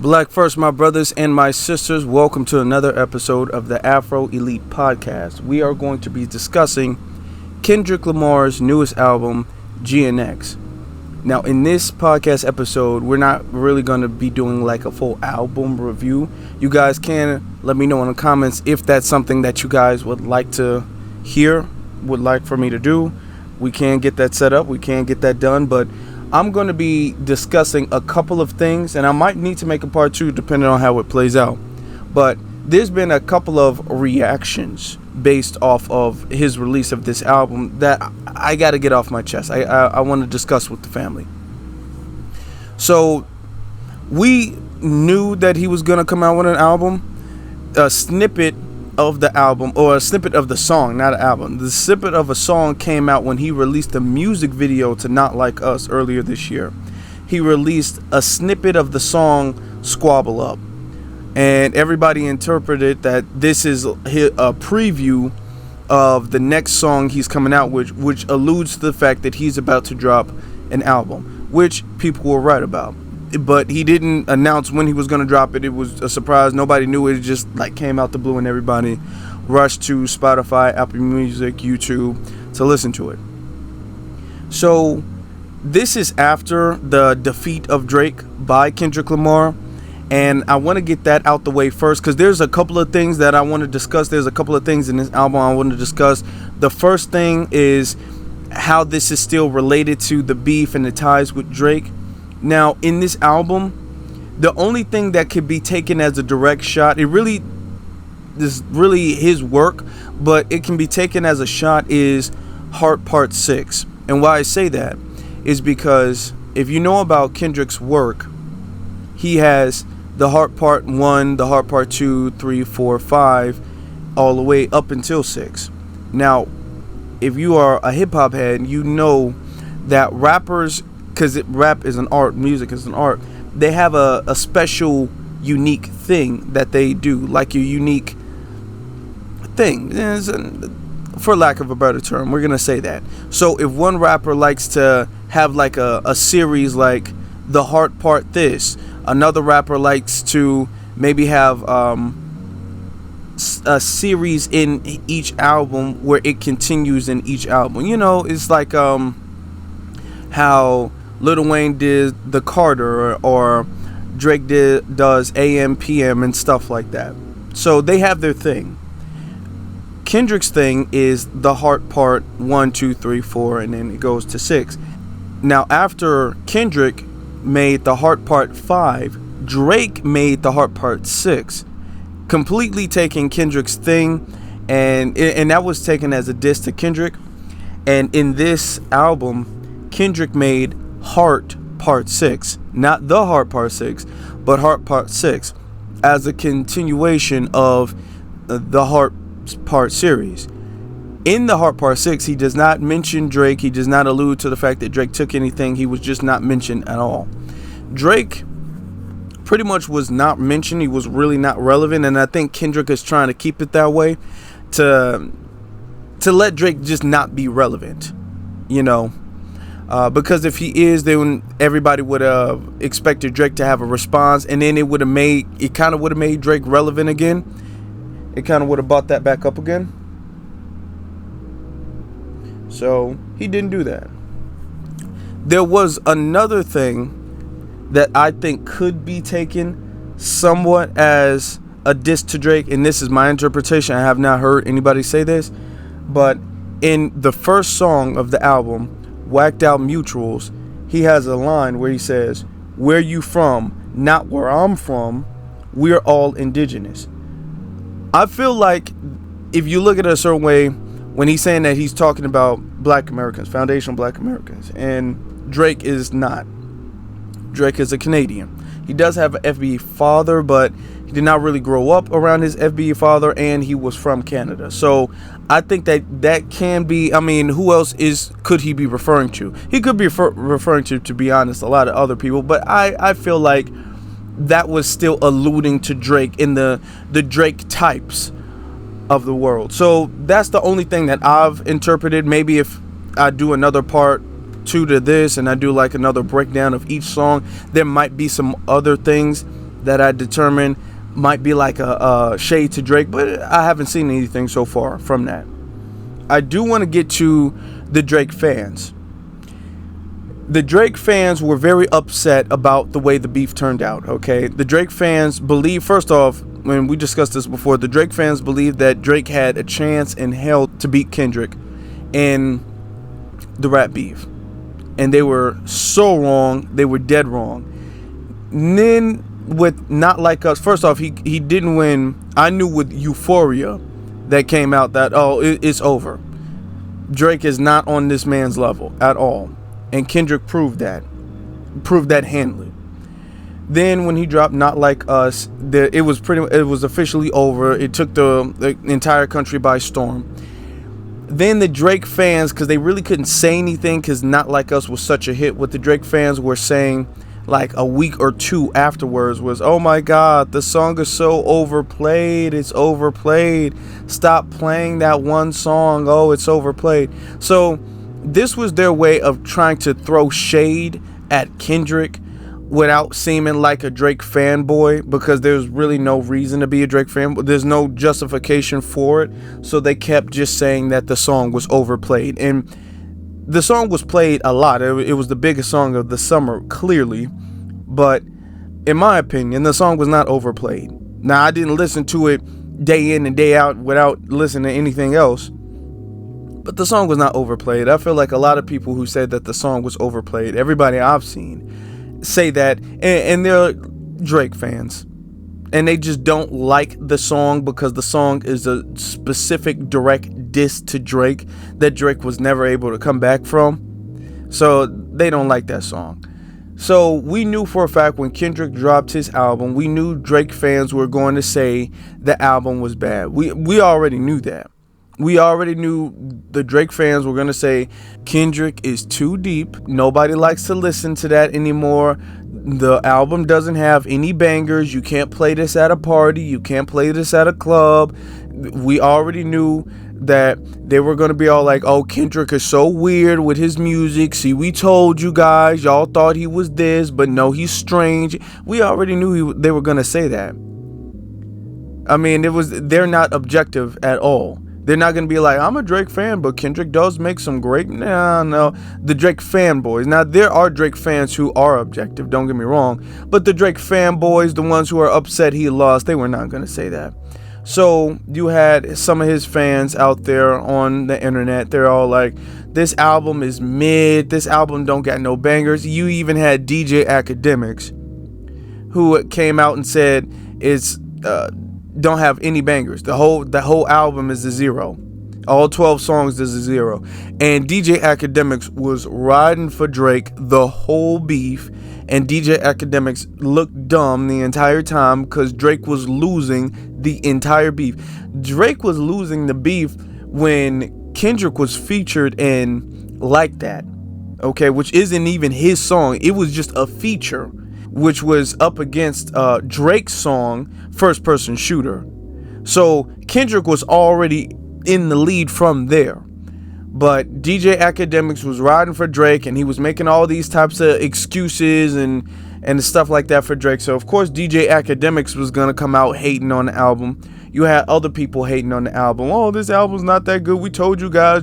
Black first, my brothers and my sisters. Welcome to another episode of the Afro Elite Podcast. We are going to be discussing Kendrick Lamar's newest album, GNX. Now, in this podcast episode, we're not really going to be doing like a full album review. You guys can let me know in the comments if that's something that you guys would like to hear, would like for me to do. We can get that set up. We can get that done, but I'm going to be discussing a couple of things, and I might need to make a part two depending on how it plays out. But there's been a couple of reactions based off of his release of this album that I got to get off my chest. I want to discuss with the family. So we knew that he was going to come out with an album, a snippet of the album, or a snippet of the song, not an album. The snippet of a song came out when he released a music video to Not Like Us earlier this year. He released a snippet of the song Squabble Up, and everybody interpreted that this is a preview of the next song he's coming out with, which alludes to the fact that he's about to drop an album, which people were right about. But he didn't announce when he was going to drop it. It was a surprise. Nobody knew it. It just like came out the blue, and everybody rushed to Spotify, Apple Music, YouTube to listen to it. So this is after the defeat of Drake by Kendrick Lamar, and I want to get that out the way first because there's a couple of things that I want to discuss. There's a couple of things in this album I want to discuss. The first thing is how this is still related to the beef and the ties with Drake. Now, in this album, the only thing that could be taken as a direct shot, this is really his work, but it can be taken as a shot, is Heart Part 6. And why I say that is because if you know about Kendrick's work, he has the Heart Part 1, the Heart Part 2, 3, 4, 5, all the way up until 6. Now, if you are a hip-hop head, you know that rappers, because rap is an art, music is an art, they have a special, unique thing that they do, like a unique thing, for lack of a better term, we're going to say that. So if one rapper likes to have like a series like the Heart Part this, another rapper likes to maybe have a series in each album where it continues in each album. You know, it's like how Lil Wayne did the Carter, or Drake does AM, PM, and stuff like that. So they have their thing. Kendrick's thing is the Heart Part 1, 2, 3, 4, and then it goes to 6. Now, after Kendrick made the Heart Part 5, Drake made the Heart Part 6, completely taking Kendrick's thing, and that was taken as a diss to Kendrick. And in this album, Kendrick made Heart Part 6, not the Heart Part 6, but Heart Part 6, as a continuation of the Heart Part series. In the Heart Part 6, he does not mention Drake. He does not allude to the fact that Drake took anything. He was just not mentioned at all. Drake pretty much was not mentioned. He was really not relevant, and I think Kendrick is trying to keep it that way to let Drake just not be relevant, you know. Because if he is, then everybody would have expected Drake to have a response, and then it kind of would have made Drake relevant again. It kind of would have brought that back up again. So he didn't do that. There was another thing that I think could be taken somewhat as a diss to Drake, and this is my interpretation. I have not heard anybody say this, but in the first song of the album, Whacked Out Mutuals, he has a line where he says, "Where you from? Not where I'm from. We're all indigenous." I feel like if you look at it a certain way, when he's saying that, he's talking about Black Americans, foundational Black Americans, and Drake is not. Drake is a Canadian. He does have an FBA father, but he did not really grow up around his FBA father, and he was from Canada. So I think that can be, I mean, who else could he be referring to? He could be referring to be honest, a lot of other people, but I feel like that was still alluding to Drake in the Drake types of the world. So that's the only thing that I've interpreted. Maybe if I do another part 2 to this and I do like another breakdown of each song, there might be some other things that I determined might be like a shade to Drake, but I haven't seen anything so far from that. I do want to get to the Drake fans. The Drake fans were very upset about the way the beef turned out, okay? The Drake fans believe, first off, when we discussed this before, the Drake fans believe that Drake had a chance in hell to beat Kendrick in the rap beef. And they were so wrong. They were dead wrong. And then with Not Like Us, first off, he didn't win. I knew with Euphoria that came out that, it's over. Drake is not on this man's level at all. And Kendrick proved that handily. Then when he dropped Not Like Us, it was officially over. It took the entire country by storm. Then the Drake fans, because they really couldn't say anything because Not Like Us was such a hit, what the Drake fans were saying like a week or two afterwards was, oh my God, the song is so overplayed. It's overplayed. Stop playing that one song. Oh, it's overplayed. So this was their way of trying to throw shade at Kendrick without seeming like a Drake fanboy, because there's really no reason to be a Drake fanboy. There's no justification for it. So they kept just saying that the song was overplayed. And the song was played a lot. It was the biggest song of the summer, clearly. But in my opinion, the song was not overplayed. Now, I didn't listen to it day in and day out without listening to anything else. But the song was not overplayed. I feel like a lot of people who said that the song was overplayed, everybody I've seen say that, and they're Drake fans. And they just don't like the song because the song is a specific direct diss to Drake that Drake was never able to come back from. So they don't like that song. So we knew for a fact when Kendrick dropped his album, we knew Drake fans were going to say the album was bad. We already knew that. We already knew the Drake fans were going to say Kendrick is too deep. Nobody likes to listen to that anymore. The album doesn't have any bangers. You can't play this at a party. You can't play this at a club. We already knew that they were going to be all like, oh, Kendrick is so weird with his music. See, we told you guys. Y'all thought he was this, but no, he's strange. We already knew they were going to say that. I mean, they're not objective at all. They're not going to be like, I'm a Drake fan, but Kendrick does make some great... No. The Drake fanboys. Now, there are Drake fans who are objective, don't get me wrong. But the Drake fanboys, the ones who are upset he lost, they were not going to say that. So, you had some of his fans out there on the internet. They're all like, this album is mid. This album don't got no bangers. You even had DJ Academics, who came out and said it's... don't have any bangers. The whole album is a zero. All 12 songs is a zero. And DJ Academics was riding for Drake the whole beef, and DJ Academics looked dumb the entire time because Drake was losing the entire beef. Drake was losing the beef when Kendrick was featured in Like That, okay, which isn't even his song. It was just a feature, which was up against Drake's song, First Person Shooter. So Kendrick was already in the lead from there. But DJ Academics was riding for Drake, and he was making all these types of excuses and stuff like that for Drake. So, of course, DJ Academics was going to come out hating on the album. You had other people hating on the album. Oh, this album's not that good. We told you guys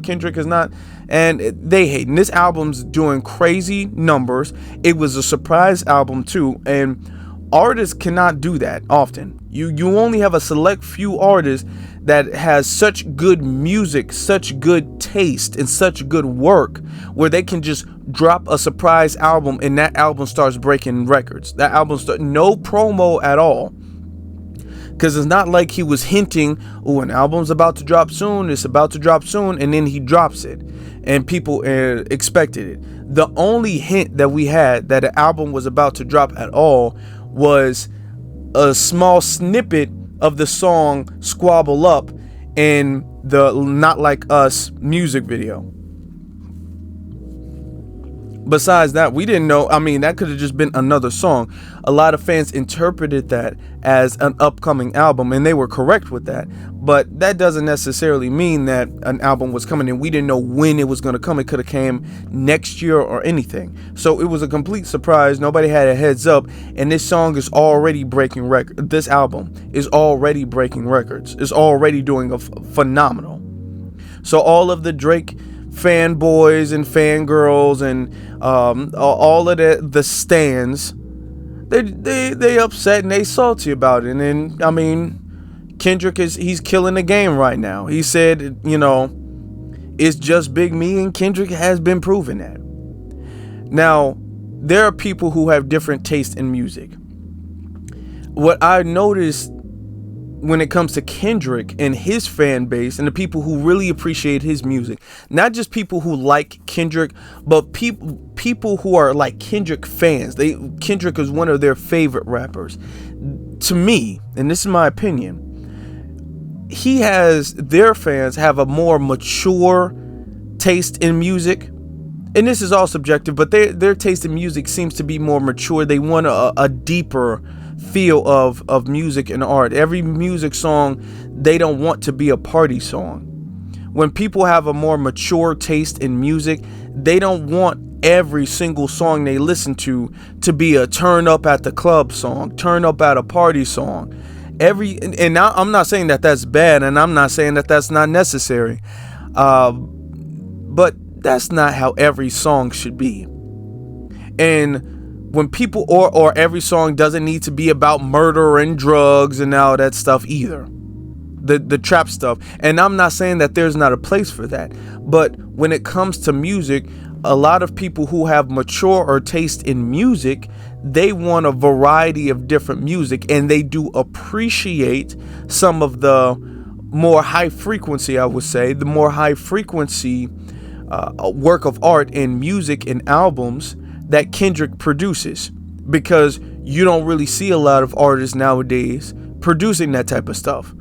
Kendrick is not... And they hate. And this album's doing crazy numbers. It was a surprise album too. And artists cannot do that often. You only have a select few artists that has such good music, such good taste, and such good work where they can just drop a surprise album and that album starts breaking records. That album no promo at all. Because it's not like he was hinting, oh, an album's about to drop soon, it's about to drop soon, and then he drops it. And people expected it. The only hint that we had that an album was about to drop at all was a small snippet of the song Squabble Up in the Not Like Us music video. Besides that, we didn't know. I mean, that could have just been another song. A lot of fans interpreted that as an upcoming album, and they were correct with that. But that doesn't necessarily mean that an album was coming, and we didn't know when it was going to come. It could have came next year or anything. So it was a complete surprise. Nobody had a heads up, and this song is already breaking record. This album is already breaking records. It's already doing a phenomenal. So all of the Drake fanboys and fangirls and all of the stands, they upset and they salty about it. And I mean, Kendrick he's killing the game right now. He said, it's just Big Me, and Kendrick has been proving that. Now, there are people who have different tastes in music. What I noticed when it comes to Kendrick and his fan base and the people who really appreciate his music, not just people who like Kendrick, but people who are like Kendrick fans. Kendrick is one of their favorite rappers. To me, and this is my opinion, their fans have a more mature taste in music. And this is all subjective, but their taste in music seems to be more mature. They want a deeper feel of music and art. Every music song, they don't want to be a party song. When people have a more mature taste in music, they don't want every single song they listen to be a turn up at the club song, turn up at a party song. And now I'm not saying that that's bad, and I'm not saying that that's not necessary, but that's not how every song should be. And when people or every song doesn't need to be about murder and drugs and all that stuff either, the trap stuff. And I'm not saying that there's not a place for that, but when it comes to music, a lot of people who have mature or taste in music, they want a variety of different music, and they do appreciate some of the more high frequency, I would say, the more high frequency work of art in music and albums that Kendrick produces, because you don't really see a lot of artists nowadays producing that type of stuff.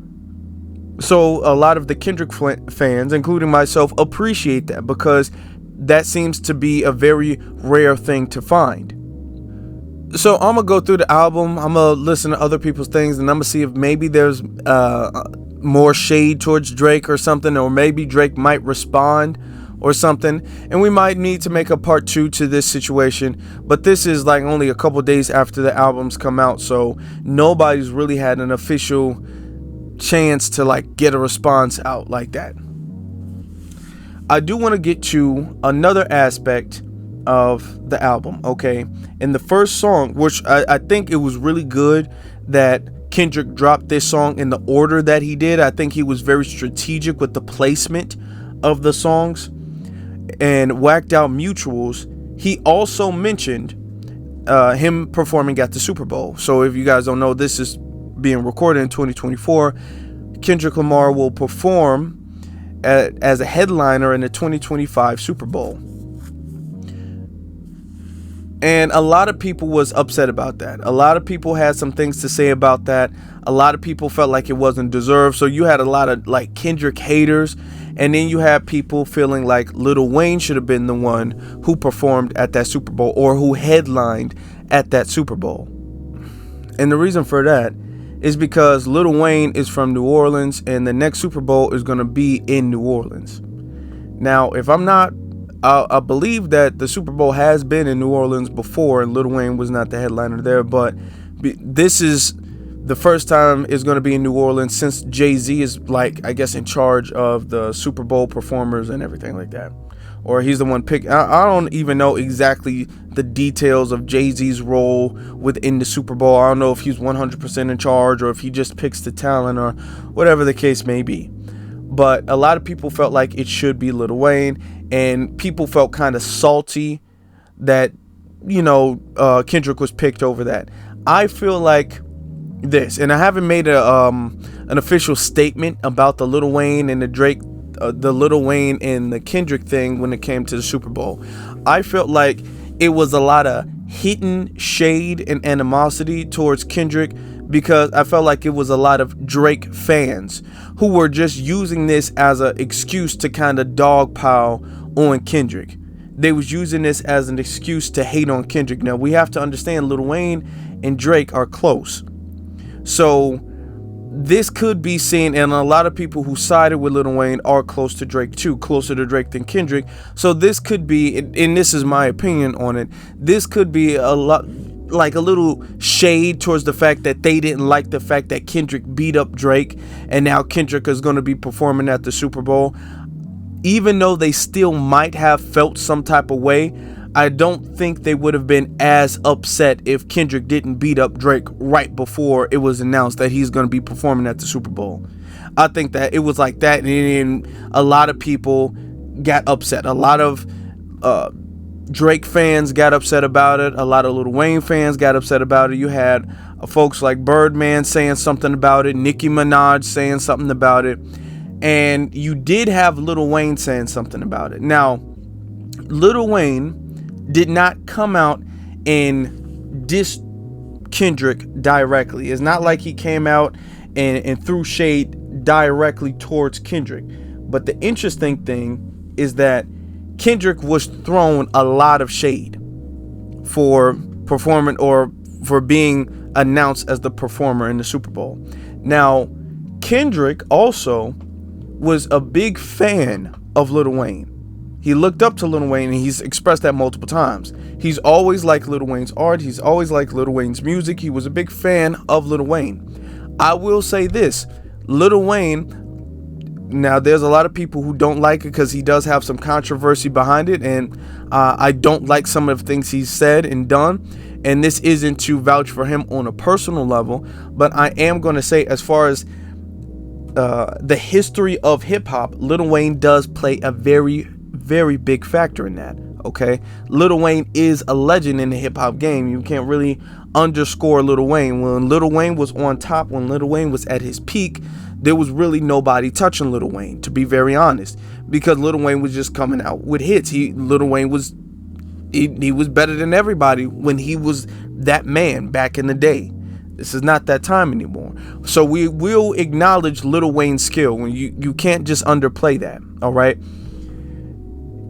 So a lot of the Kendrick fans, including myself, appreciate that, because that seems to be a very rare thing to find. So I'm gonna go through the album, I'm gonna listen to other people's things, and I'm gonna see if maybe there's more shade towards Drake or something, or maybe Drake might respond or something, and we might need to make a part 2 to this situation. But this is like only a couple days after the albums come out, so nobody's really had an official chance to like get a response out like that. I do want to get to another aspect of the album, okay? In the first song, which I think it was really good that Kendrick dropped this song in the order that he did. I think he was very strategic with the placement of the songs. And Whacked Out Mutuals, he also mentioned him performing at the Super Bowl. So if you guys don't know, this is being recorded in 2024. Kendrick Lamar will perform as a headliner in the 2025 Super Bowl. And a lot of people was upset about that. A lot of people had some things to say about that. A lot of people felt like it wasn't deserved. So you had a lot of like Kendrick haters. And then you had people feeling like Lil Wayne should have been the one who performed at that Super Bowl, or who headlined at that Super Bowl. And the reason for that is because Lil Wayne is from New Orleans, and the next Super Bowl is going to be in New Orleans. Now, if I'm not, I believe that the Super Bowl has been in New Orleans before, and Lil Wayne was not the headliner there, but this is the first time it's going to be in New Orleans since Jay-Z is, like, I guess, in charge of the Super Bowl performers and everything like that. Or he's the one pick. I don't even know exactly the details of Jay-Z's role within the Super Bowl. I don't know if he's 100% in charge, or if he just picks the talent, or whatever the case may be. But a lot of people felt like it should be Lil Wayne, and people felt kind of salty that, Kendrick was picked over that. I feel like this, and I haven't made an official statement about the Lil Wayne and the Drake, the Lil Wayne and the Kendrick thing when it came to the Super Bowl. I felt like it was a lot of hidden shade and animosity towards Kendrick, because I felt like it was a lot of Drake fans who were just using this as an excuse to kind of dogpile on Kendrick. they was using this as an excuse to hate on Kendrick. Now, we have to understand Lil Wayne and Drake are close. So this could be seen, and a lot of people who sided with Lil Wayne are close to Drake too, closer to Drake than Kendrick. So this could be, and this is my opinion on it, this could be a lot like a little shade towards the fact that they didn't like the fact that Kendrick beat up Drake, and now Kendrick is going to be performing at the Super Bowl. Even though they still might have felt some type of way, I don't think they would have been as upset if Kendrick didn't beat up Drake right before it was announced that he's going to be performing at the Super Bowl. I think that it was like that, and a lot of people got upset. A lot of Drake fans got upset about it. A lot of Lil Wayne fans got upset about it. You had folks like Birdman saying something about it, Nicki Minaj saying something about it, and you did have Lil Wayne saying something about it. Now, Lil Wayne did not come out and diss Kendrick directly. It's not like he came out and threw shade directly towards Kendrick. But the interesting thing is that Kendrick was thrown a lot of shade for performing or for being announced as the performer in the Super Bowl. Now, Kendrick also was a big fan of Lil Wayne. He looked up to Lil Wayne, and he's expressed that multiple times. He's always liked Lil Wayne's art. He's always liked Lil Wayne's music. He was a big fan of Lil Wayne. I will say this, Lil Wayne, now there's a lot of people who don't like it because he does have some controversy behind it, and I don't like some of the things he's said and done, and this isn't to vouch for him on a personal level, but I am going to say, as far as the history of hip-hop, Lil Wayne does play a very, very big factor in that. Okay, Lil Wayne is a legend in the hip-hop game. You can't really underscore Lil Wayne. When Lil Wayne was on top, when Lil Wayne was at his peak, there was really nobody touching Lil Wayne, to be very honest, because Lil Wayne was just coming out with hits. Lil Wayne was he was better than everybody when he was that man back in the day. This is not that time anymore. So we will acknowledge Lil Wayne's skill. When you can't just underplay that. All right.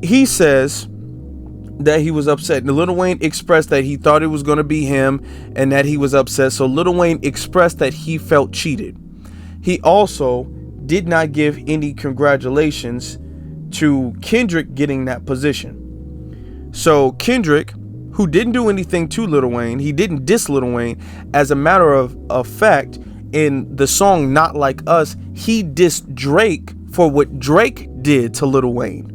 He says that he was upset. Lil Wayne expressed that he thought it was going to be him and that he was upset. So Lil Wayne expressed that he felt cheated. He also did not give any congratulations to Kendrick getting that position. So Kendrick, who didn't do anything to Lil Wayne, he didn't diss Lil Wayne. As a matter of fact, in the song Not Like Us, he dissed Drake for what Drake did to Lil Wayne.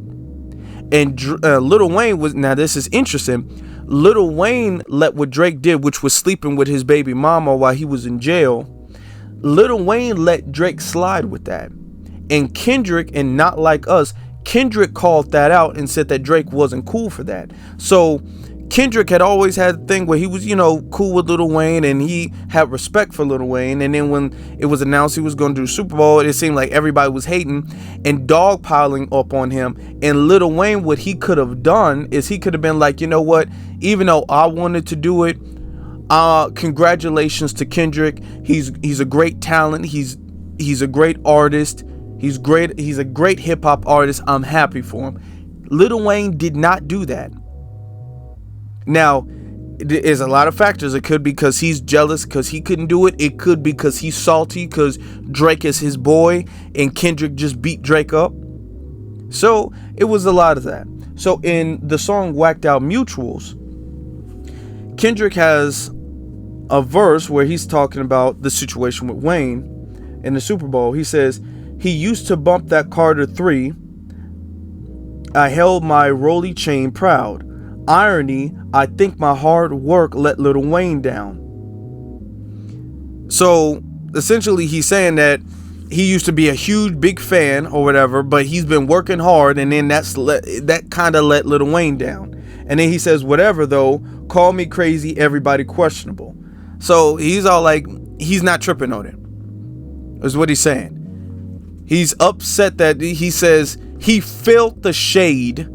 And Lil Wayne was, now this is interesting, Lil Wayne let what Drake did, which was sleeping with his baby mama while he was in jail, Lil Wayne let Drake slide with that. And Kendrick, and Not Like Us, Kendrick called that out and said that Drake wasn't cool for that. So Kendrick had always had a thing where he was, cool with Lil Wayne, and he had respect for Lil Wayne. And then when it was announced he was going to do Super Bowl, it seemed like everybody was hating and dogpiling up on him. And Lil Wayne, what he could have done is he could have been like, you know what, even though I wanted to do it, congratulations to Kendrick. He's a great talent. He's a great artist. He's great. He's a great hip hop artist. I'm happy for him. Lil Wayne did not do that. Now, there's a lot of factors. It could be because he's jealous because he couldn't do it. It could be because he's salty because Drake is his boy and Kendrick just beat Drake up. So it was a lot of that. So in the song Whacked Out Mutuals, Kendrick has a verse where he's talking about the situation with Wayne in the Super Bowl. He says, he used to bump that Carter 3. I held my Rolly chain proud. Irony, I think my hard work let Lil Wayne down. So essentially he's saying that he used to be a huge big fan or whatever, but he's been working hard, and then that kind of let Lil Wayne down. And then he says, whatever though, call me crazy, everybody questionable. So he's all like, he's not tripping on it, is what he's saying. He's upset that he says he felt the shade.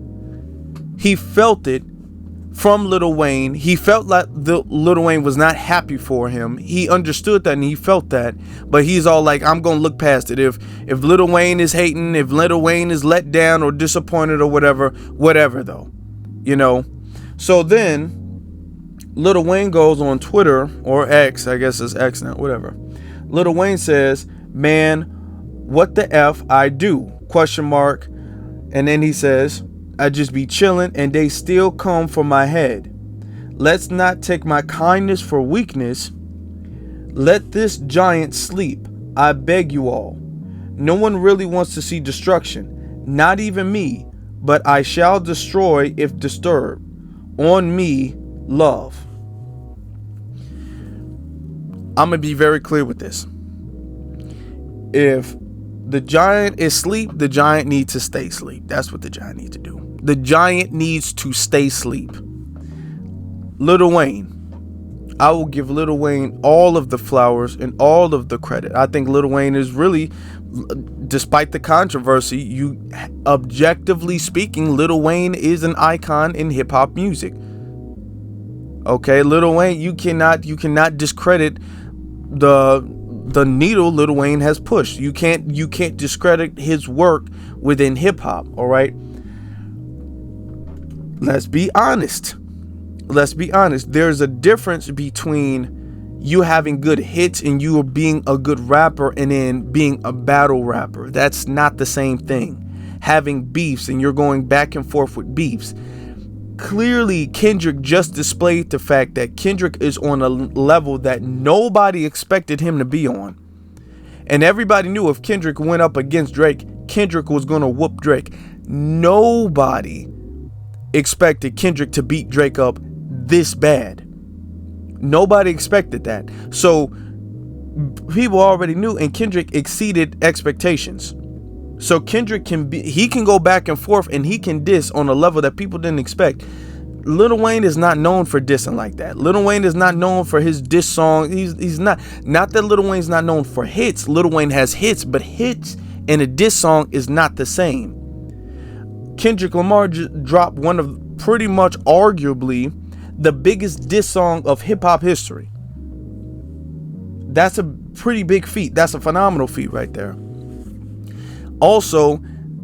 He felt it from Lil Wayne. He felt like Lil Wayne was not happy for him. He understood that and he felt that. But he's all like, I'm going to look past it. If Lil Wayne is hating, if Lil Wayne is let down or disappointed or whatever though. you know. So then Lil Wayne goes on Twitter, or X, I guess it's X now, whatever. Lil Wayne says, "Man, what the F I do?" Question mark. And then he says, "I just be chilling and they still come for my head. Let's not take my kindness for weakness. Let this giant sleep. I beg you all. No one really wants to see destruction. Not even me. But I shall destroy if disturbed. On me, love." I'm going to be very clear with this. If the giant is asleep, the giant needs to stay asleep. That's what the giant needs to do. The giant needs to stay asleep. Lil Wayne. I will give Lil Wayne all of the flowers and all of the credit. I think Lil Wayne is really, despite the controversy, objectively speaking, Lil Wayne is an icon in hip hop music. Okay, Lil Wayne, you cannot discredit the needle Lil Wayne has pushed. You can't discredit his work within hip hop. All right. Let's be honest. There's a difference between you having good hits and you being a good rapper and then being a battle rapper. That's not the same thing. Having beefs and you're going back and forth with beefs. Clearly, Kendrick just displayed the fact that Kendrick is on a level that nobody expected him to be on. And everybody knew if Kendrick went up against Drake, Kendrick was going to whoop Drake. Nobody expected Kendrick to beat Drake up this bad. Nobody expected that. So people already knew, and Kendrick exceeded expectations. So Kendrick can go back and forth and he can diss on a level that people didn't expect. Lil Wayne is not known for dissing like that. Lil Wayne is not known for his diss song. He's not that Lil Wayne's not known for hits. Lil Wayne has hits, but hits and a diss song is not the same. Kendrick Lamar dropped one of pretty much arguably the biggest diss song of hip hop history. That's a pretty big feat. That's a phenomenal feat right there. Also,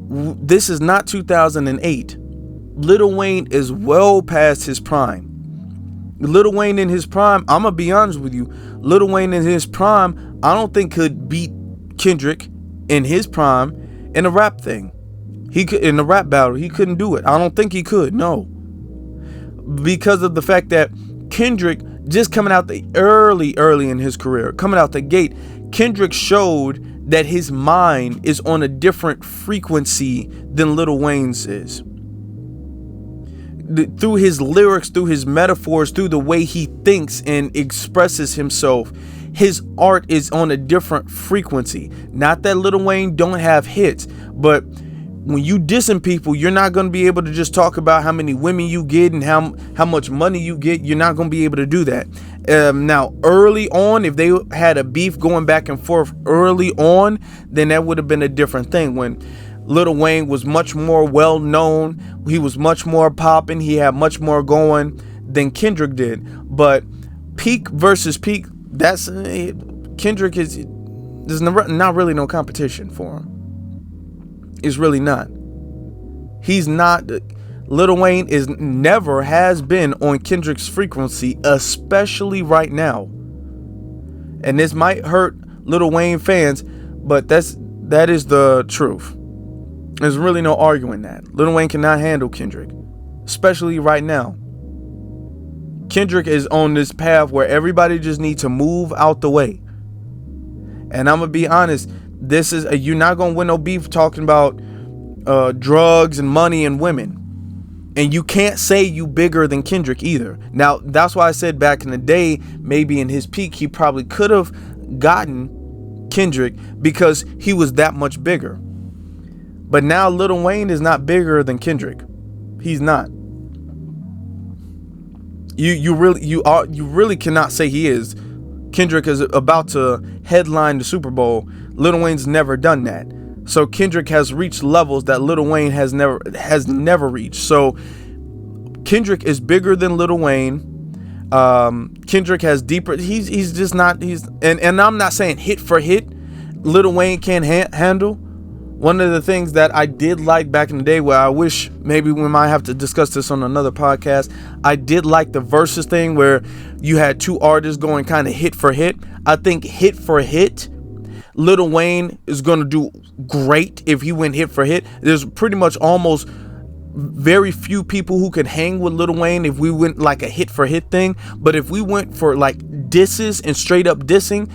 this is not 2008. Lil Wayne is well past his prime. Lil Wayne in his prime, I'm going to be honest with you, Lil Wayne in his prime, I don't think could beat Kendrick in his prime in a rap thing. He could in a rap battle. He couldn't do it. I don't think he could. No. Because of the fact that Kendrick just coming out the early in his career, coming out the gate, Kendrick showed that his mind is on a different frequency than Lil Wayne's is. Through his lyrics, through his metaphors, through the way he thinks and expresses himself, his art is on a different frequency. Not that Lil Wayne don't have hits, but when you dissing people, you're not going to be able to just talk about how many women you get and how much money you get. You're not going to be able to do that. Now, early on, if they had a beef going back and forth early on, then that would have been a different thing. When Lil Wayne was much more well known, he was much more popping, he had much more going than Kendrick did. But peak versus peak, that's Kendrick there's not really no competition for him. It's really not. He's not. Lil Wayne never has been on Kendrick's frequency, especially right now. And this might hurt Lil Wayne fans, but that is the truth. There's really no arguing that. Lil Wayne cannot handle Kendrick, especially right now. Kendrick is on this path where everybody just needs to move out the way. And I'm gonna be honest. You're not gonna win no beef talking about drugs and money and women. And you can't say you bigger than Kendrick either. Now, that's why I said back in the day, maybe in his peak, he probably could have gotten Kendrick because he was that much bigger. But now Lil Wayne is not bigger than Kendrick. He's not. You really cannot say he is. Kendrick is about to headline the Super Bowl. Lil Wayne's never done that. So Kendrick has reached levels that Lil Wayne has never reached. So Kendrick is bigger than Lil Wayne. Kendrick has deeper. He's just not. And I'm not saying hit for hit Lil Wayne can't handle, One of the things that I did like back in the day, where I wish maybe we might have to discuss this on another podcast, I did like the versus thing where you had two artists going kind of hit for hit. I think hit for hit, Lil Wayne is going to do great if he went hit for hit. There's pretty much almost very few people who can hang with Lil Wayne if we went like a hit for hit thing. But if we went for like disses and straight up dissing,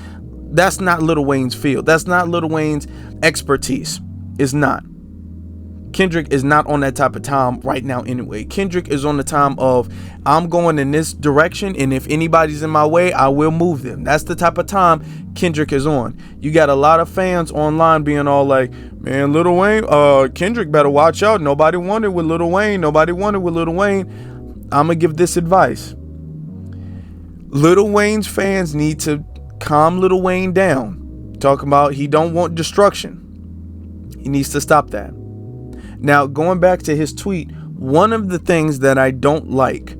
that's not Lil Wayne's field. That's not Lil Wayne's expertise. It's not. Kendrick is not on that type of time right now anyway. Kendrick is on the time of, I'm going in this direction, and if anybody's in my way, I will move them. That's the type of time Kendrick is on. You got a lot of fans online being all like, man, Lil Wayne, Kendrick better watch out. Nobody wanted with Lil Wayne. Nobody wanted with Lil Wayne. I'm going to give this advice. Lil Wayne's fans need to calm Lil Wayne down. Talking about he don't want destruction. He needs to stop that. Now, going back to his tweet, one of the things that I don't like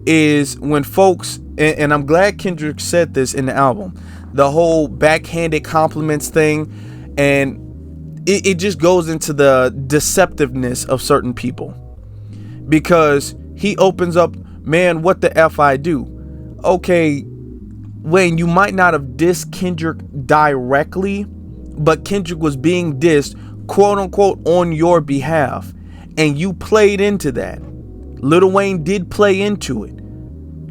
is when folks, and I'm glad Kendrick said this in the album, the whole backhanded compliments thing, and it just goes into the deceptiveness of certain people. Because he opens up, man, what the F I do? Okay, Wayne, you might not have dissed Kendrick directly, but Kendrick was being dissed, quote unquote, on your behalf, and you played into that. Lil Wayne did play into it.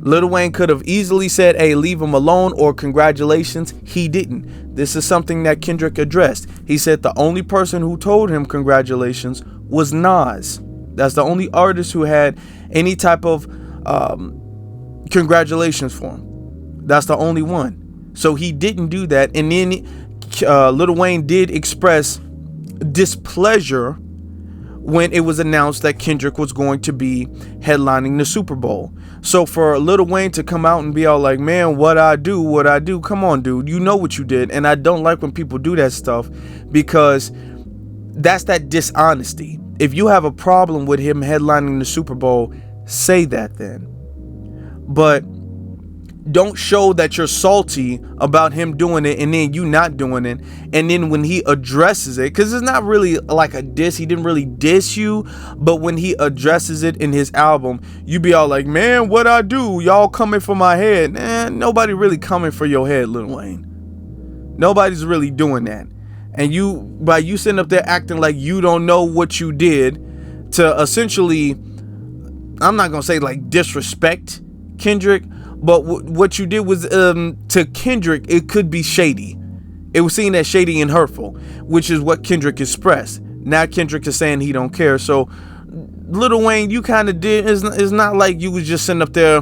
Lil Wayne could have easily said, hey, leave him alone, or congratulations. He didn't. This is something that Kendrick addressed. He said the only person who told him congratulations was Nas. That's the only artist who had any type of congratulations for him. That's the only one. So he didn't do that. And then Lil Wayne did express displeasure when it was announced that Kendrick was going to be headlining the Super Bowl. So for Lil Wayne to come out and be all like, man, what I do, come on, dude, you know what you did. And I don't like when people do that stuff, because that's that dishonesty. If you have a problem with him headlining the Super Bowl, say that then. But don't show that you're salty about him doing it and then you not doing it. And then when he addresses it, because it's not really like a diss, he didn't really diss you, but when he addresses it in his album, you be all like, man, what I do? Y'all coming for my head. Nobody really coming for your head, Lil Wayne. Nobody's really doing that. And by you sitting up there acting like you don't know what you did to essentially, I'm not going to say like disrespect Kendrick, but what you did was, to Kendrick, it could be shady. It was seen as shady and hurtful, which is what Kendrick expressed. Now Kendrick is saying he don't care. So Lil Wayne, you kind of did. It's not like you was just sitting up there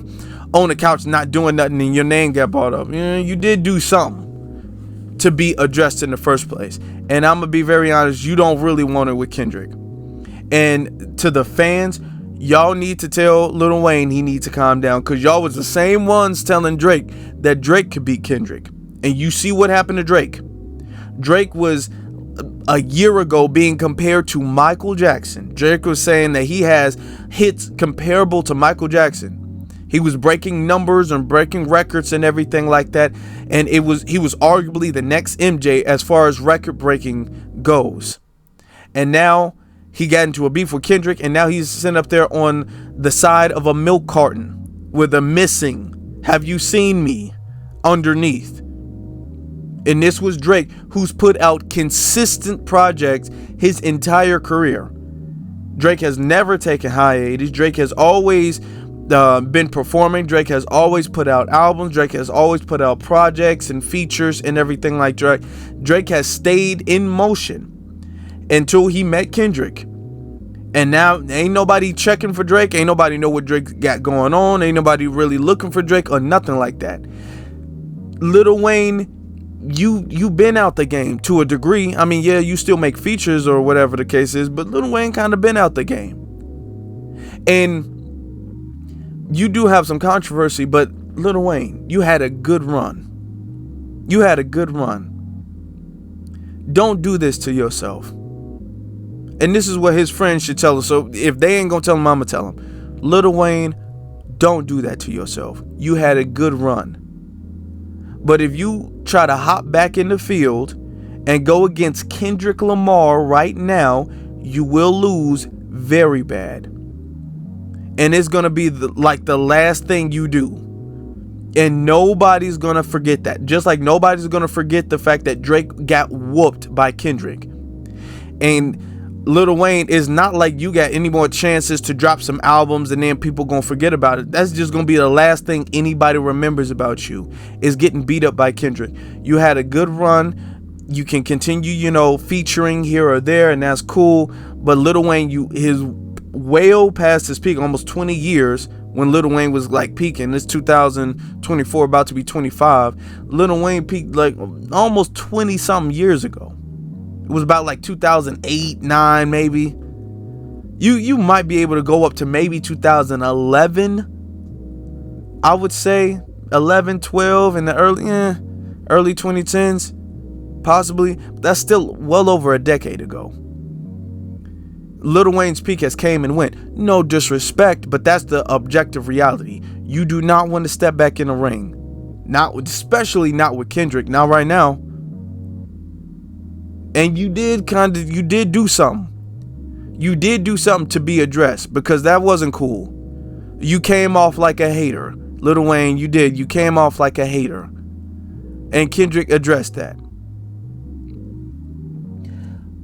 on the couch not doing nothing and your name got brought up. You did do something to be addressed in the first place. And I'm going to be very honest, you don't really want it with Kendrick. And to the fans, y'all need to tell Lil Wayne he needs to calm down, because y'all was the same ones telling Drake that Drake could beat Kendrick. And you see what happened to Drake. Drake was a year ago being compared to Michael Jackson. Drake was saying that he has hits comparable to Michael Jackson. He was breaking numbers and breaking records and everything like that. And he was arguably the next MJ as far as record breaking goes. And now he got into a beef with Kendrick, and now he's sitting up there on the side of a milk carton with a missing "Have you seen me?" underneath. And this was Drake, who's put out consistent projects his entire career. Drake has never taken hiatus. Drake has always been performing. Drake has always put out albums. Drake has always put out projects and features and everything like Drake. Drake has stayed in motion until he met Kendrick. And now ain't nobody checking for Drake. Ain't nobody know what Drake got going on. Ain't nobody really looking for Drake or nothing like that. Lil Wayne, you been out the game to a degree. I mean, yeah, you still make features or whatever the case is, but Lil Wayne kind of been out the game. And you do have some controversy, but Lil Wayne, you had a good run. You had a good run. Don't do this to yourself. And this is what his friends should tell us. So if they ain't gonna tell him, I'm gonna tell him. Lil Wayne, don't do that to yourself. You had a good run. But if you try to hop back in the field and go against Kendrick Lamar right now, you will lose very bad. And it's going to be like the last thing you do. And nobody's going to forget that. Just like nobody's going to forget the fact that Drake got whooped by Kendrick. And Lil Wayne, is not like you got any more chances to drop some albums and then people gonna forget about it. That's just gonna be the last thing anybody remembers about you, is getting beat up by Kendrick. You had a good run. You can continue, featuring here or there, and that's cool. But Lil Wayne, his well past his peak, almost 20 years when Lil Wayne was like peaking. It's 2024, about to be 25. Lil Wayne peaked like almost 20 something years ago. It was about like 2008, 9 maybe. You might be able to go up to maybe 2011. I would say 11, 12 in the early 2010s, possibly. That's still well over a decade ago. Lil Wayne's peak has came and went. No disrespect, but that's the objective reality. You do not want to step back in the ring. Especially not with Kendrick. Not right now. And you did do something. You did do something to be addressed, because that wasn't cool. You came off like a hater. Lil Wayne, you did. You came off like a hater. And Kendrick addressed that.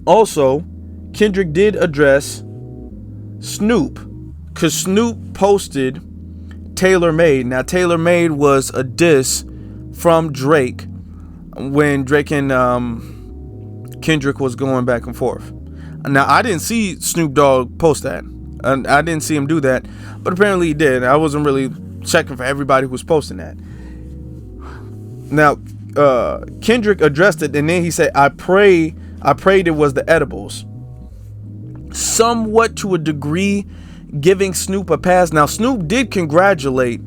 Also, Kendrick did address Snoop, because Snoop posted Tailor Made. Now, Tailor Made was a diss from Drake when Drake and Kendrick was going back and forth. Now, I didn't see Snoop Dogg post that. I didn't see him do that, but apparently he did. I wasn't really checking for everybody who was posting that. Now, Kendrick addressed it, and then he said, I prayed it was the edibles. Somewhat to a degree, giving Snoop a pass. Now, Snoop did congratulate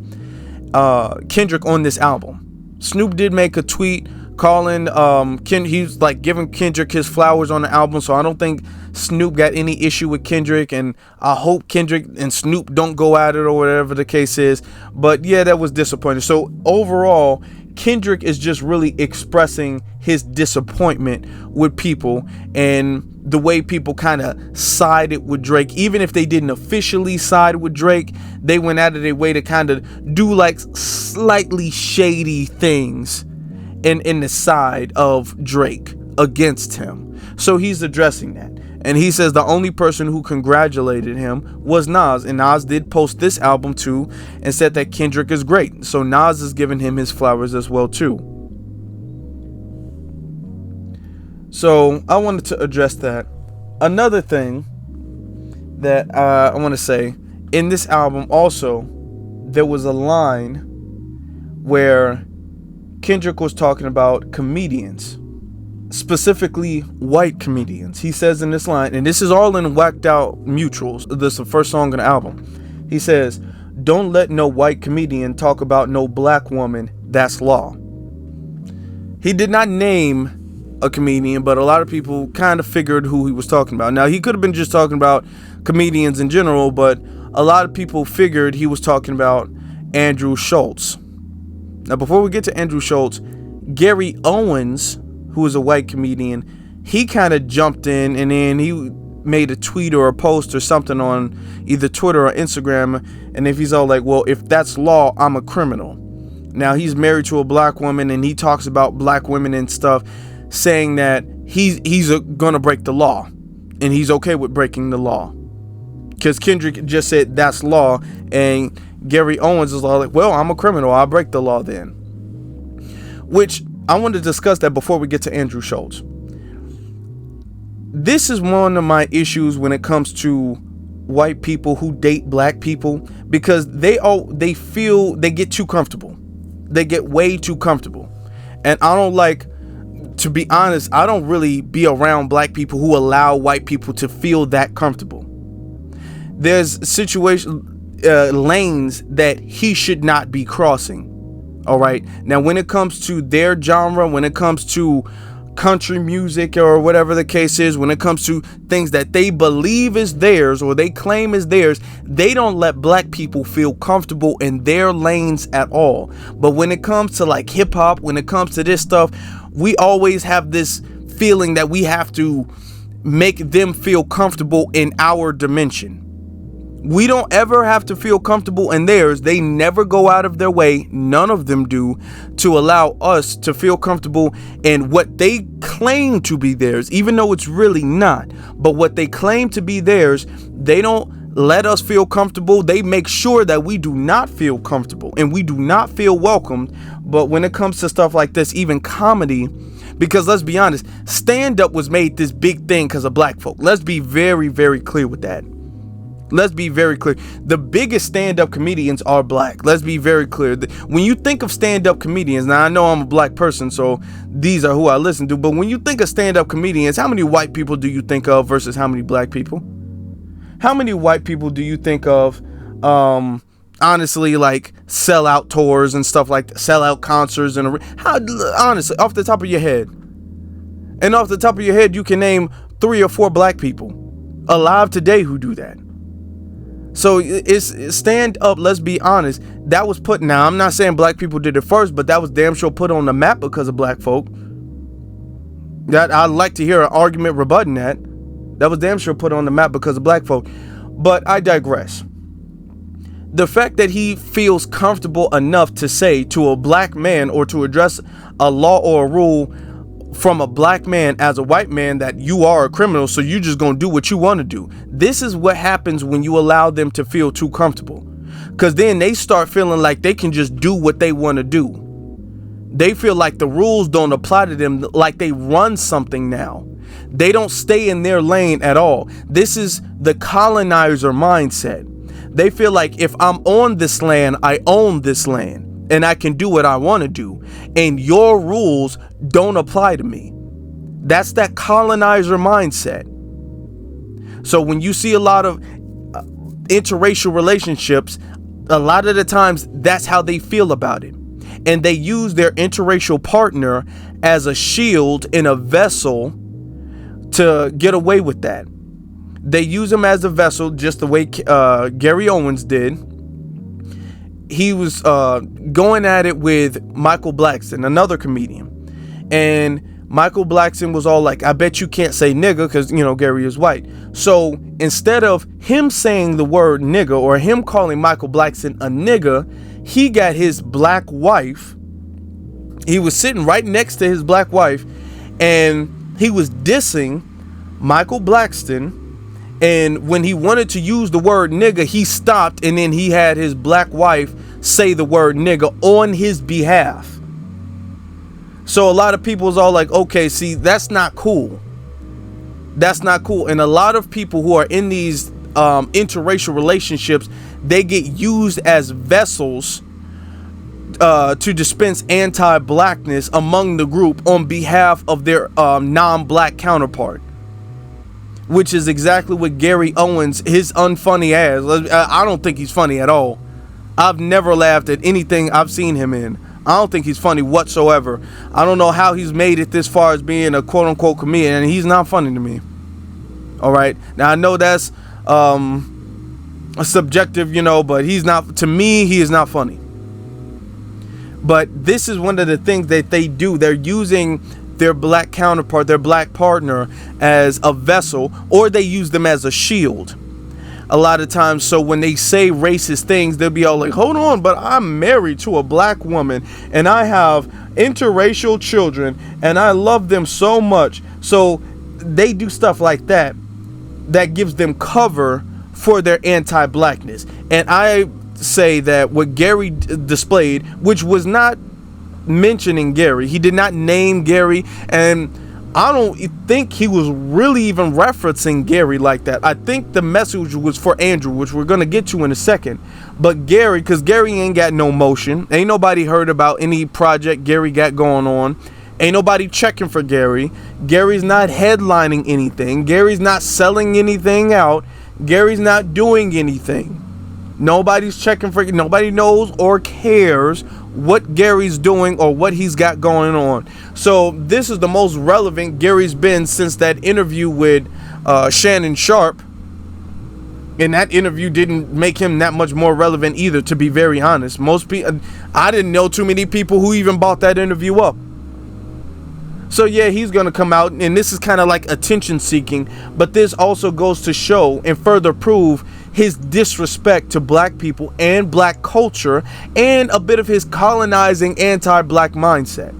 Kendrick on this album. Snoop did make a tweet calling he's like giving Kendrick his flowers on the album. So I don't think Snoop got any issue with Kendrick, and I hope Kendrick and Snoop don't go at it or whatever the case is. But yeah, that was disappointing. So overall, Kendrick is just really expressing his disappointment with people and the way people kind of sided with Drake. Even if they didn't officially side with Drake, they went out of their way to kind of do like slightly shady things in the side of Drake against him. So he's addressing that. And he says the only person who congratulated him was Nas. And Nas did post this album too and said that Kendrick is great. So Nas is giving him his flowers as well too. So I wanted to address that. Another thing that I want to say, in this album also, there was a line where Kendrick was talking about comedians, specifically white comedians. He says in this line, and this is all in Whacked Out Mutuals, this is the first song on the album. He says, "Don't let no white comedian talk about no black woman, that's law." He did not name a comedian, but a lot of people kind of figured who he was talking about. Now, he could have been just talking about comedians in general, but a lot of people figured he was talking about Andrew Schultz. Now, before we get to Andrew Schultz, Gary Owens, who is a white comedian, he kind of jumped in, and then he made a tweet or a post or something on either Twitter or Instagram, and if he's all like, well, if that's law, I'm a criminal. Now, he's married to a black woman, and he talks about black women and stuff, saying that he's gonna break the law, and he's okay with breaking the law, because Kendrick just said that's law, and Gary Owens is all like, well, I'm a criminal, I'll break the law then. Which I want to discuss that before we get to Andrew Schultz. This is one of my issues when it comes to white people who date black people, because they feel they get too comfortable. They get way too comfortable. And I don't like, to be honest, I don't really be around black people who allow white people to feel that comfortable. There's lanes that he should not be crossing. All right. Now, when it comes to their genre, when it comes to country music or whatever the case is, when it comes to things that they believe is theirs or they claim is theirs, they don't let black people feel comfortable in their lanes at all. But when it comes to like hip hop, when it comes to this stuff, we always have this feeling that we have to make them feel comfortable in our dimension. We don't ever have to feel comfortable in theirs. They never go out of their way, none of them do, to allow us to feel comfortable in what they claim to be theirs, even though it's really not. But what they claim to be theirs, they don't let us feel comfortable. They make sure that we do not feel comfortable and we do not feel welcomed. But when it comes to stuff like this, even comedy, because let's be honest, stand-up was made this big thing because of black folk. Let's be very, very clear with that. Let's be very clear. The biggest stand-up comedians are black. Let's be very clear. When you think of stand-up comedians, now I know I'm a black person, so these are who I listen to, but when you think of stand-up comedians, how many white people do you think of versus how many black people? How many white people do you think of, honestly, like sellout tours and stuff like that, sellout concerts, and honestly, off the top of your head, and off the top of your head, you can name 3 or 4 black people alive today who do that. So it's stand up. Let's be honest. That was put. Now I'm not saying black people did it first, but that was damn sure put on the map because of black folk. That I'd like to hear an argument rebutting that. That was damn sure put on the map because of black folk. But I digress. The fact that he feels comfortable enough to say to a black man or to address a law or a rule from a black man as a white man that you are a criminal, so you just gonna do what you want to do. This is what happens when you allow them to feel too comfortable, because then they start feeling like they can just do what they want to do. They feel like the rules don't apply to them, like they run something now. They don't stay in their lane at all. This is the colonizer mindset. They feel like if I'm on this land, I own this land and I can do what I want to do, and your rules don't apply to me. That's that colonizer mindset. So when you see a lot of interracial relationships, a lot of the times that's how they feel about it. And they use their interracial partner as a shield and a vessel to get away with that. They use him as a vessel, just the way Gary Owens did. He was going at it with Michael Blackson, another comedian. And Michael Blackson was all like, I bet you can't say nigga because, you know, Gary is white. So instead of him saying the word nigga or him calling Michael Blackson a nigga, he got his black wife. He was sitting right next to his black wife and he was dissing Michael Blackson. And when he wanted to use the word nigga, he stopped, and then he had his black wife say the word nigga on his behalf. So a lot of people is all like, okay, see, that's not cool. That's not cool. And a lot of people who are in these interracial relationships, they get used as vessels to dispense anti-blackness among the group on behalf of their non-black counterpart. Which is exactly what Gary Owens, his unfunny ass. I don't think he's funny at all. I've never laughed at anything I've seen him in. I don't think he's funny whatsoever. I don't know how he's made it this far as being a quote unquote comedian, and he's not funny to me. All right. Now I know that's a subjective, you know, but he's not, to me, he is not funny. But this is one of the things that they do. They're using their black counterpart, their black partner, as a vessel, or they use them as a shield a lot of times. So when they say racist things, they'll be all like, hold on, but I'm married to a black woman and I have interracial children and I love them so much. So they do stuff like that that gives them cover for their anti-blackness. And I say that what Gary displayed, which was not mentioning Gary, he did not name Gary, and I don't think he was really even referencing Gary like that. I think the message was for Andrew, which we're gonna get to in a second. But Gary, because Gary ain't got no motion, ain't nobody heard about any project Gary got going on, ain't nobody checking for Gary. Gary's not headlining anything, Gary's not selling anything out, Gary's not doing anything. Nobody's checking for, nobody knows or cares what Gary's doing or what he's got going on. So this is the most relevant Gary's been since that interview with Shannon Sharp. And that interview didn't make him that much more relevant either, to be very honest. Most people, I didn't know too many people who even bought that interview up. So yeah, he's going to come out, and this is kind of like attention seeking, but this also goes to show and further prove his disrespect to black people and black culture, and a bit of his colonizing anti-black mindset.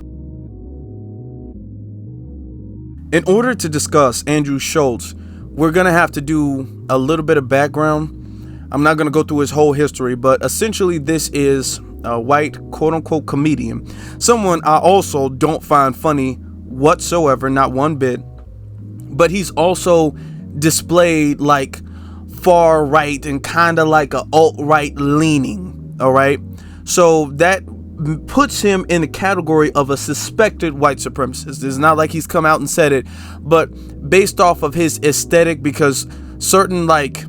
In order to discuss Andrew Schulz, we're going to have to do a little bit of background. I'm not going to go through his whole history, but essentially this is a white quote-unquote comedian, someone I also don't find funny whatsoever, not one bit, but he's also displayed like far right and kind of like a alt-right leaning. All right, so that puts him in the category of a suspected white supremacist. It's not like he's come out and said it, but based off of his aesthetic, because certain like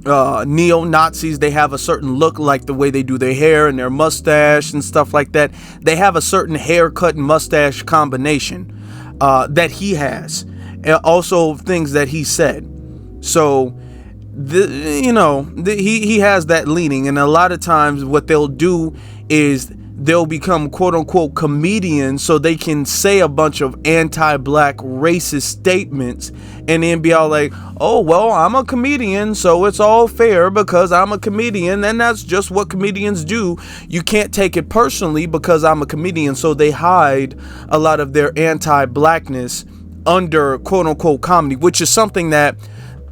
neo-Nazis, they have a certain look, like the way they do their hair and their mustache and stuff like that. They have a certain haircut and mustache combination that he has, and also things that he said. So he has that leaning, and a lot of times what they'll do is they'll become quote unquote comedians so they can say a bunch of anti-black racist statements and then be all like, oh well, I'm a comedian, so it's all fair because I'm a comedian, and that's just what comedians do. You can't take it personally because I'm a comedian. So they hide a lot of their anti-blackness under quote unquote comedy, which is something that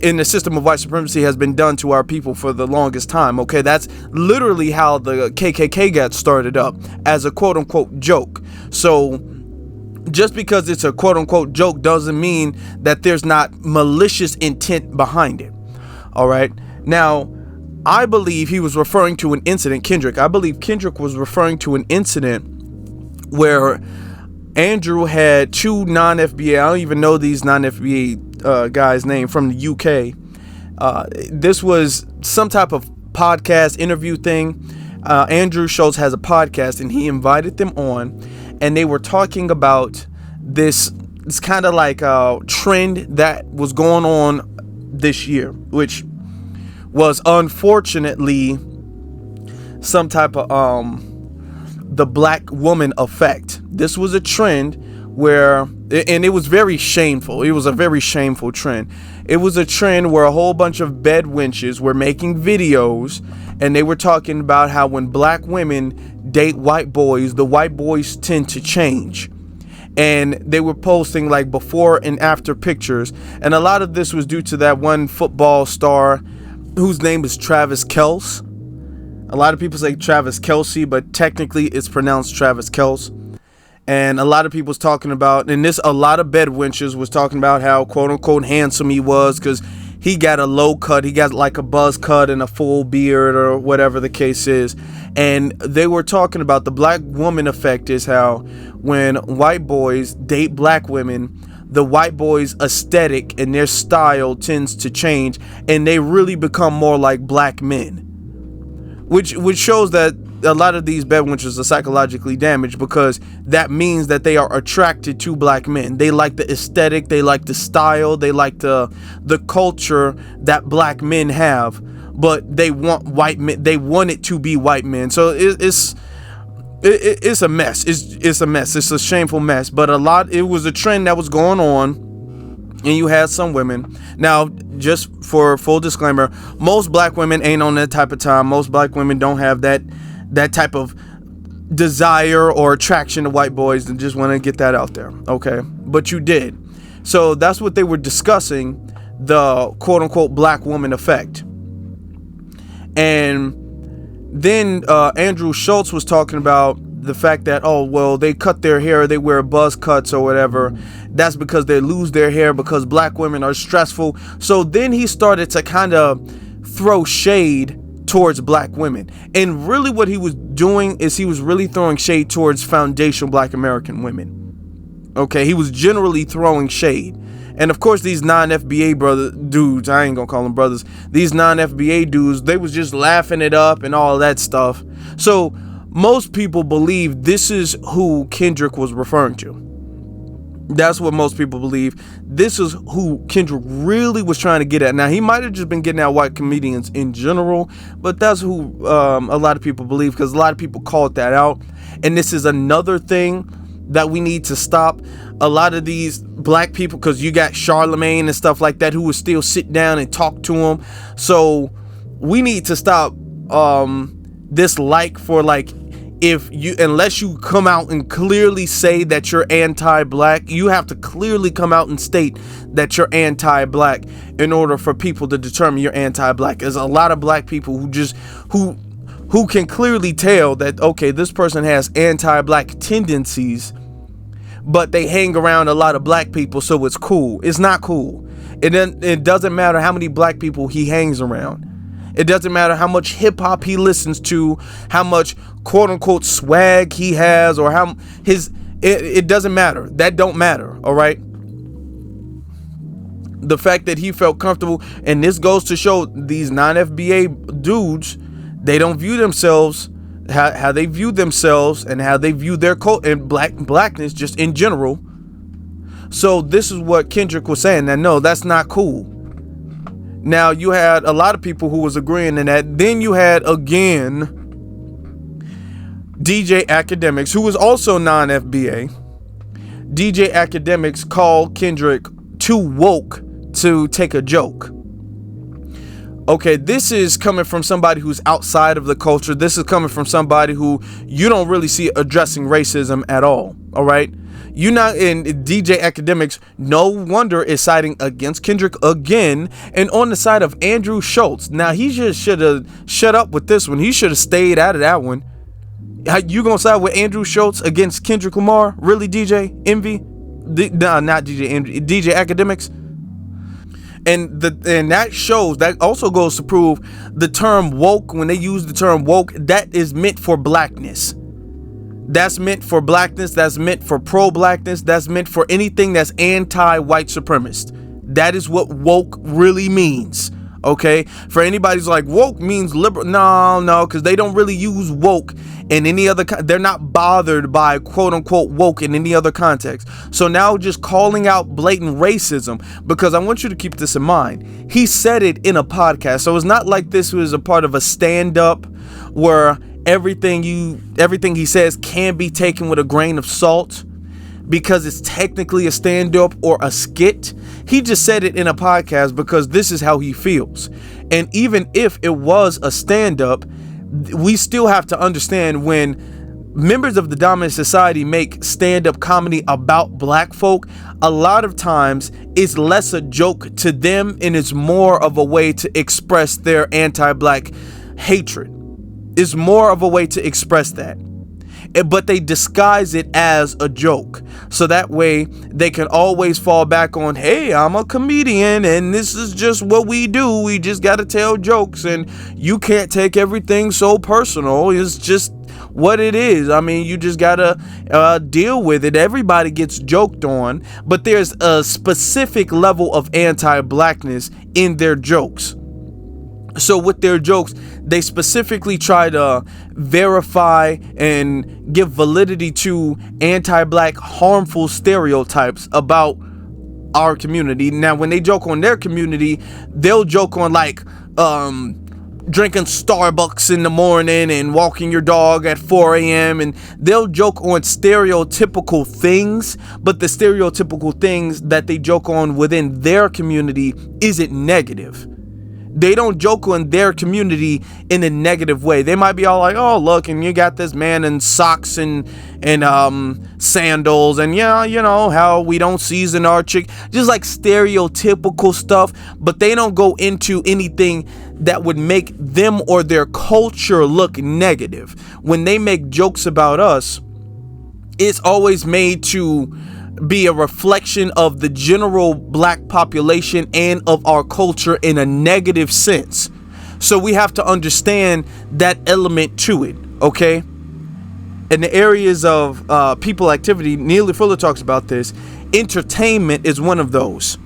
in the system of white supremacy has been done to our people for the longest time. Okay, that's literally how the KKK got started up, as a quote unquote joke. So just because it's a quote unquote joke doesn't mean that there's not malicious intent behind it. All right, now I believe he was referring to an incident, I believe Kendrick was referring to an incident where Andrew had two non-FBA, I don't even know these non-FBA guy's name, from the UK. This was some type of podcast interview thing. Andrew Schulz has a podcast, and he invited them on, and they were talking about this kind of like trend that was going on this year, which was unfortunately some type of the black woman effect. This was a trend where, and it was very shameful. It was a very shameful trend. It was a trend where a whole bunch of bed wenches were making videos, and they were talking about how when black women date white boys, the white boys tend to change. And they were posting like before and after pictures. And a lot of this was due to that one football star whose name is Travis Kelce. A lot of people say Travis Kelce, but technically it's pronounced Travis Kelce. And a lot of people was talking about, and a lot of bed wenches was talking about how quote unquote handsome he was, because he got a low cut, he got like a buzz cut and a full beard or whatever the case is. And they were talking about the black woman effect, is how when white boys date black women, the white boys' aesthetic and their style tends to change, and they really become more like black men. Which shows that a lot of these bed wenches are psychologically damaged, because that means that they are attracted to black men. They like the aesthetic, they like the style, they like the culture that black men have, but they want white men. They want it to be white men. So it's a mess. It's a mess. It's a shameful mess. But it was a trend that was going on. And you had some women. Now, just for full disclaimer, most black women ain't on that type of time. Most black women don't have that type of desire or attraction to white boys, and just want to get that out there. Okay, but you did. So that's what they were discussing, the quote unquote black woman effect. And then Andrew Schulz was talking about the fact that, oh well, they cut their hair, they wear buzz cuts or whatever. That's because they lose their hair because black women are stressful. So then he started to kind of throw shade towards black women. And really what he was doing is he was really throwing shade towards foundational black American women. Okay, he was generally throwing shade. And of course, these non-FBA dudes, I ain't gonna call them brothers, these non-FBA dudes, they was just laughing it up and all that stuff. So most people believe this is who Kendrick was referring to. That's what most people believe. This is who Kendrick really was trying to get at. Now, he might have just been getting at white comedians in general, but that's who a lot of people believe, because a lot of people called that out. And this is another thing that we need to stop a lot of these black people, because you got Charlemagne and stuff like that who would still sit down and talk to him. So we need to stop this for like, if you, unless you come out and clearly say that you're anti-black, you have to clearly come out and state that you're anti-black in order for people to determine you're anti-black. There's a lot of black people who can clearly tell that, okay, this person has anti-black tendencies, but they hang around a lot of black people, so it's cool. It's not cool. It doesn't matter how many black people he hangs around. It doesn't matter how much hip hop he listens to, how much quote unquote swag he has, or how it doesn't matter. That don't matter. All right. The fact that he felt comfortable, and this goes to show these non-FBA dudes, they don't view themselves how they view themselves and how they view their cult and blackness just in general. So this is what Kendrick was saying. That no, that's not cool. Now you had a lot of people who was agreeing in that. Then you had again DJ Academics, who was also non-FBA. DJ Academics called Kendrick too woke to take a joke. Okay, this is coming from somebody who's outside of the culture. This is coming from somebody who you don't really see addressing racism at all. All right. You not in DJ Academics, no wonder is siding against Kendrick again and on the side of Andrew Schultz. Now he just should have shut up with this one. He should have stayed out of that one. You gonna side with Andrew Schultz against Kendrick Lamar? Really, DJ Envy? Nah, not DJ Envy. DJ Academics. And that also goes to prove the term woke. When they use the term woke, that is meant for blackness. That's meant for blackness. That's meant for pro-blackness. That's meant for anything that's anti-white supremacist. That is what woke really means. Okay, for anybody who's like woke means liberal, no, because they don't really use woke in any other. They're not bothered by quote unquote woke in any other context. So now just calling out blatant racism, because I want you to keep this in mind. He said it in a podcast, so it's not like this was a part of a stand-up where everything he says can be taken with a grain of salt, because it's technically a stand-up or a skit. He just said it in a podcast because this is how he feels. And even if it was a stand-up, we still have to understand when members of the dominant society make stand-up comedy about black folk, a lot of times it's less a joke to them and it's more of a way to express their anti-black hatred. It's more of a way to express that. But they disguise it as a joke, so that way they can always fall back on, hey, I'm a comedian and this is just what we do. We just got to tell jokes and you can't take everything so personal. It's just what it is. I mean, you just got to deal with it. Everybody gets joked on, but there's a specific level of anti-blackness in their jokes. So with their jokes, they specifically try to verify and give validity to anti-black harmful stereotypes about our community. Now, when they joke on their community, they'll joke on like drinking Starbucks in the morning and walking your dog at 4 a.m. and they'll joke on stereotypical things, but the stereotypical things that they joke on within their community isn't negative. They don't joke on their community in a negative way. They might be all like, oh, look, and you got this man in socks and sandals, and yeah, you know how we don't season our chick, just like stereotypical stuff, but they don't go into anything that would make them or their culture look negative. When they make jokes about us, it's always made to be a reflection of the general black population and of our culture in a negative sense. So we have to understand that element to it, okay? In the areas of people activity, Neely Fuller talks about this. Entertainment is one of those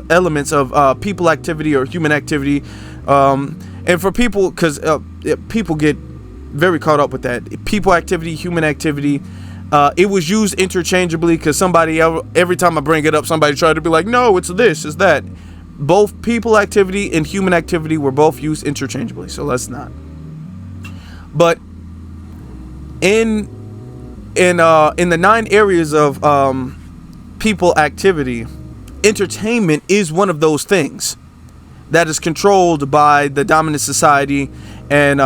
elements of people activity or human activity. And for people, because people get very caught up with that. People activity, human activity. It was used interchangeably because every time I bring it up, somebody tried to be like, no, it's this, it's that. Both people activity and human activity were both used interchangeably, so let's not. But in in the 9 areas of people activity, entertainment is one of those things that is controlled by the dominant society and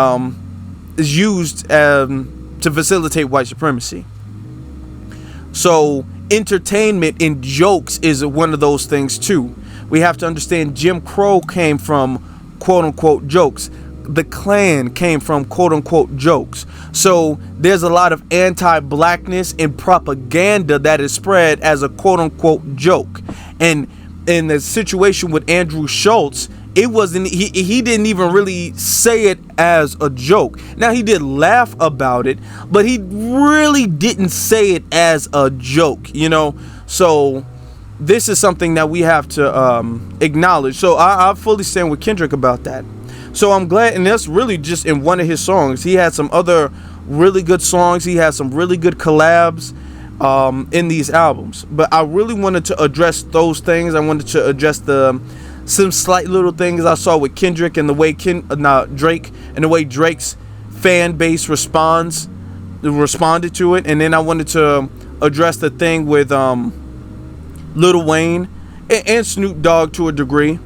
is used to facilitate white supremacy. So entertainment and jokes is one of those things too. We have to understand Jim Crow came from quote unquote jokes. The Klan came from quote unquote jokes. So there's a lot of anti-blackness and propaganda that is spread as a quote unquote joke. And in the situation with Andrew Schultz, it wasn't, he didn't even really say it as a joke. Now, he did laugh about it, but he really didn't say it as a joke, you know. So this is something that we have to acknowledge. So I fully stand with Kendrick about that. So I'm glad, and that's really just in one of his songs. He had some other really good songs. He had some really good collabs in these albums. But I really wanted to address those things. I wanted to address some slight little things I saw with Kendrick and the way Drake and the way Drake's fan base responded to it. And then I wanted to address the thing with Lil Wayne and Snoop Dogg to a degree.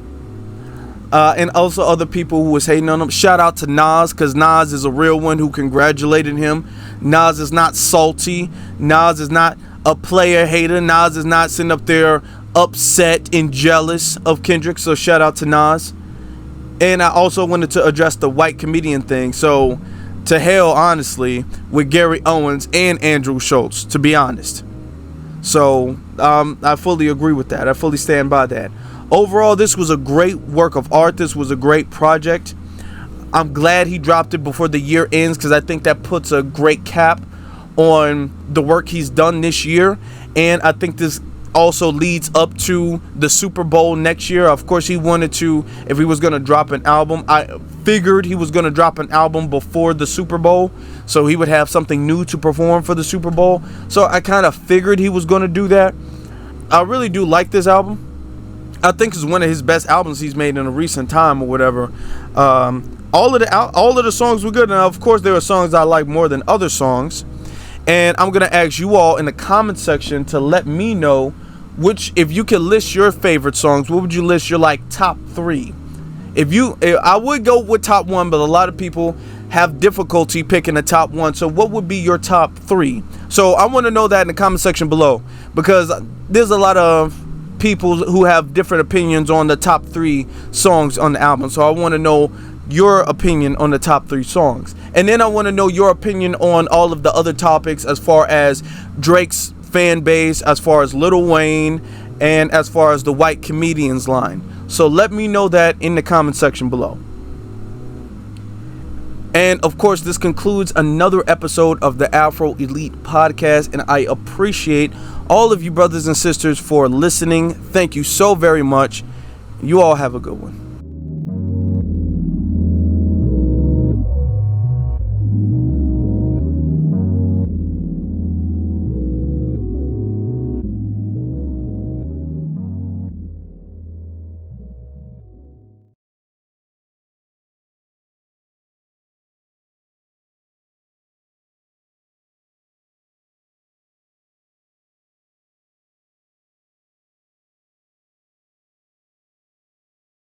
And also other people who was hating on him. Shout out to Nas, because Nas is a real one who congratulated him. Nas is not salty. Nas is not a player hater. Nas is not sitting up there upset and jealous of Kendrick. So shout out to Nas. And I also wanted to address the white comedian thing. So to hell, honestly, with Gary Owens and Andrew Schultz, to be honest. So I fully agree with that. I fully stand by that. Overall, this was a great work of art. This was a great project. I'm glad he dropped it before the year ends, because I think that puts a great cap on the work he's done this year. And I think this also leads up to the Super Bowl next year. Of course, he wanted to, if he was going to drop an album, I figured he was going to drop an album before the Super Bowl, so he would have something new to perform for the Super Bowl. So I kind of figured he was going to do that. I really do like this album. I think it's one of his best albums he's made in a recent time or whatever. All of the songs were good, and of course there are songs I like more than other songs. And I'm gonna ask you all in the comment section to let me know if you could list your favorite songs. What would you list your top 3? I would go with top 1, but a lot of people have difficulty picking the top 1. So what would be your top 3? So I want to know that in the comment section below, because there's a lot of people who have different opinions on the top 3 songs on the album. So I want to know your opinion on the top 3 songs, and then I want to know your opinion on all of the other topics, as far as Drake's fan base, as far as Lil Wayne, and as far as the white comedians line. So let me know that in the comment section below. And of course, this concludes another episode of the Afro Elite Podcast, and I appreciate all of you brothers and sisters for listening. Thank you so very much. You all have a good one.